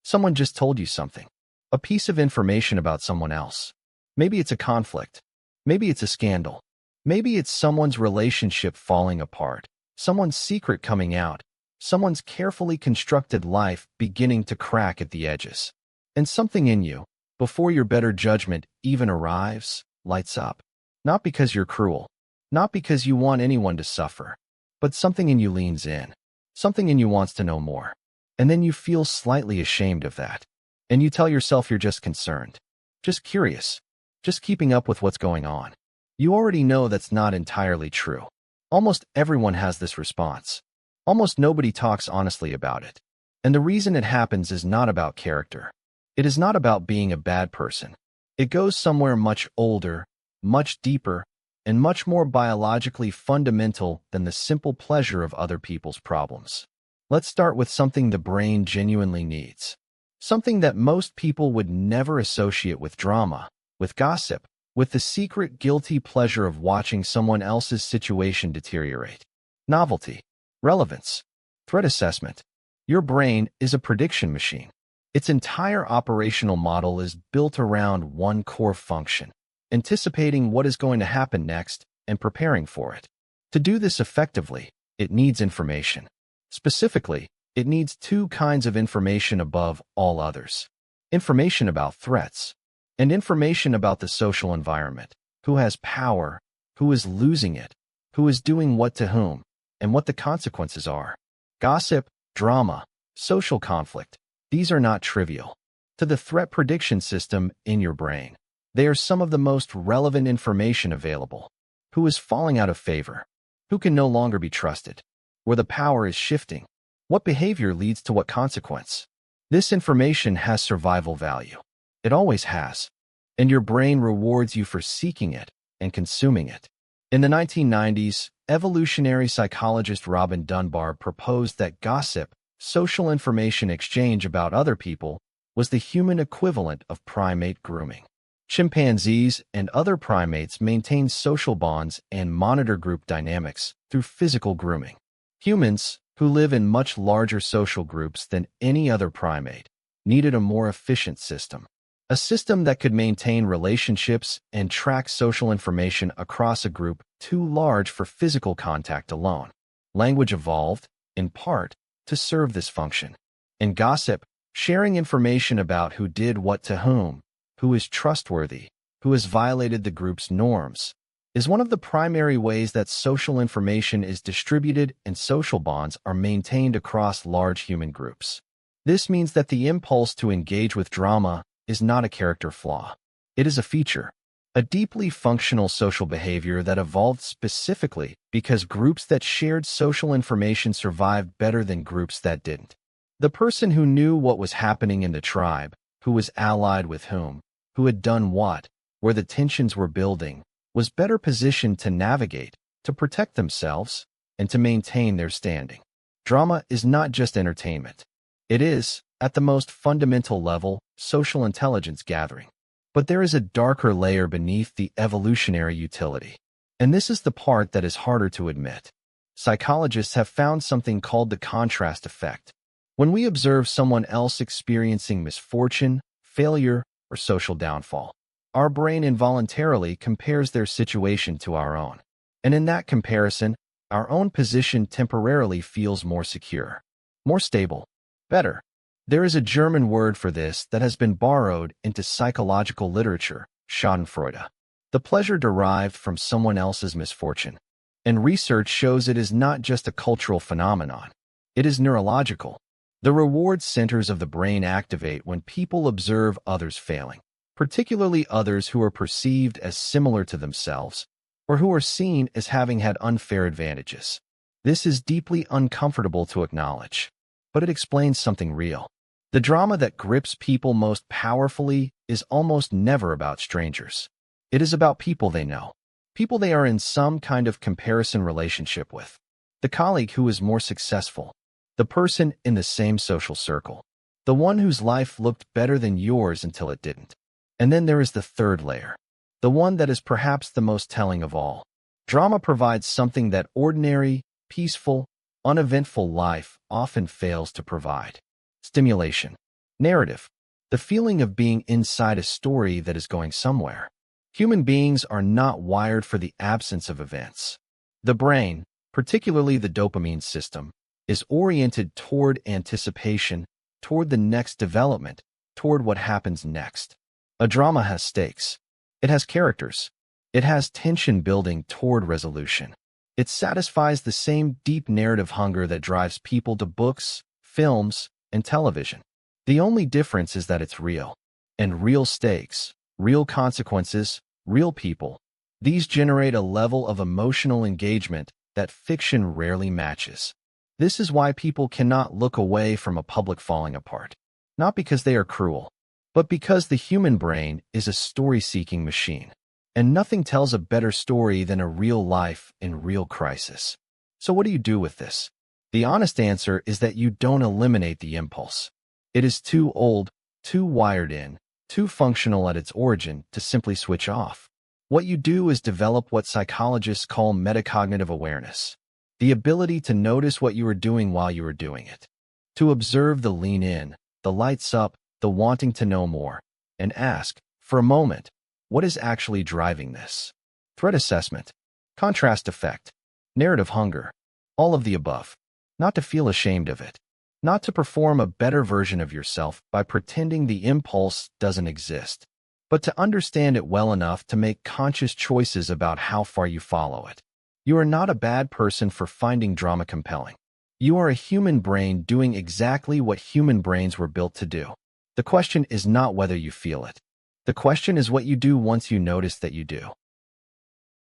Someone just told you something. A piece of information about someone else. Maybe it's a conflict. Maybe it's a scandal. Maybe it's someone's relationship falling apart, someone's secret coming out, someone's carefully constructed life beginning to crack at the edges. And something in you, before your better judgment even arrives, lights up. Not because you're cruel, not because you want anyone to suffer, but something in you leans in. Something in you wants to know more. And then you feel slightly ashamed of that. And you tell yourself you're just concerned, just curious, just keeping up with what's going on. You already know that's not entirely true. Almost everyone has this response. Almost nobody talks honestly about it. And the reason it happens is not about character. It is not about being a bad person. It goes somewhere much older, much deeper, and much more biologically fundamental than the simple pleasure of other people's problems. Let's start with something the brain genuinely needs. Something that most people would never associate with drama, with gossip, with the secret guilty pleasure of watching someone else's situation deteriorate. Novelty, relevance, threat assessment. Your brain is a prediction machine. Its entire operational model is built around one core function: anticipating what is going to happen next and preparing for it. To do this effectively, it needs information. Specifically, it needs two kinds of information above all others: information about threats and information about the social environment. Who has power, who is losing it, who is doing what to whom, and what the consequences are. Gossip, drama, social conflict, these are not trivial. To the threat prediction system in your brain, they are some of the most relevant information available. Who is falling out of favor? Who can no longer be trusted? Where the power is shifting? What behavior leads to what consequence? This information has survival value. It always has. And your brain rewards you for seeking it and consuming it. In the 1990s, evolutionary psychologist Robin Dunbar proposed that gossip, social information exchange about other people, was the human equivalent of primate grooming. Chimpanzees and other primates maintain social bonds and monitor group dynamics through physical grooming. Humans, who live in much larger social groups than any other primate, needed a more efficient system. A system that could maintain relationships and track social information across a group too large for physical contact alone. Language evolved, in part, to serve this function. In gossip, sharing information about who did what to whom, who is trustworthy, who has violated the group's norms, is one of the primary ways that social information is distributed and social bonds are maintained across large human groups. This means that the impulse to engage with drama is not a character flaw. It is a feature, a deeply functional social behavior that evolved specifically because groups that shared social information survived better than groups that didn't. The person who knew what was happening in the tribe, who was allied with whom, who had done what, where the tensions were building, was better positioned to navigate, to protect themselves, and to maintain their standing. Drama is not just entertainment. It is, at the most fundamental level, social intelligence gathering. But there is a darker layer beneath the evolutionary utility. And this is the part that is harder to admit. Psychologists have found something called the contrast effect. When we observe someone else experiencing misfortune, failure, or social downfall, our brain involuntarily compares their situation to our own. And in that comparison, our own position temporarily feels more secure, more stable, better. There is a German word for this that has been borrowed into psychological literature: Schadenfreude. The pleasure derived from someone else's misfortune. And research shows it is not just a cultural phenomenon. It is neurological. The reward centers of the brain activate when people observe others failing, particularly others who are perceived as similar to themselves, or who are seen as having had unfair advantages. This is deeply uncomfortable to acknowledge, but it explains something real. The drama that grips people most powerfully is almost never about strangers. It is about people they know, people they are in some kind of comparison relationship with. The colleague who is more successful, the person in the same social circle, the one whose life looked better than yours until it didn't. And then there is the third layer, the one that is perhaps the most telling of all. Drama provides something that ordinary, peaceful, uneventful life often fails to provide: stimulation. Narrative. The feeling of being inside a story that is going somewhere. Human beings are not wired for the absence of events. The brain, particularly the dopamine system, is oriented toward anticipation, toward the next development, toward what happens next. A drama has stakes. It has characters. It has tension building toward resolution. It satisfies the same deep narrative hunger that drives people to books, films, and television. The only difference is that it's real. And real stakes, real consequences, real people. These generate a level of emotional engagement that fiction rarely matches. This is why people cannot look away from a public falling apart. Not because they are cruel, but because the human brain is a story-seeking machine. And nothing tells a better story than a real life in real crisis. So what do you do with this? The honest answer is that you don't eliminate the impulse. It is too old, too wired in, too functional at its origin to simply switch off. What you do is develop what psychologists call metacognitive awareness, the ability to notice what you are doing while you are doing it, to observe the lean in, the lights up, the wanting to know more, and ask, for a moment, what is actually driving this? Threat assessment, contrast effect, narrative hunger, all of the above. Not to feel ashamed of it. Not to perform a better version of yourself by pretending the impulse doesn't exist, but to understand it well enough to make conscious choices about how far you follow it. You are not a bad person for finding drama compelling. You are a human brain doing exactly what human brains were built to do. The question is not whether you feel it. The question is what you do once you notice that you do.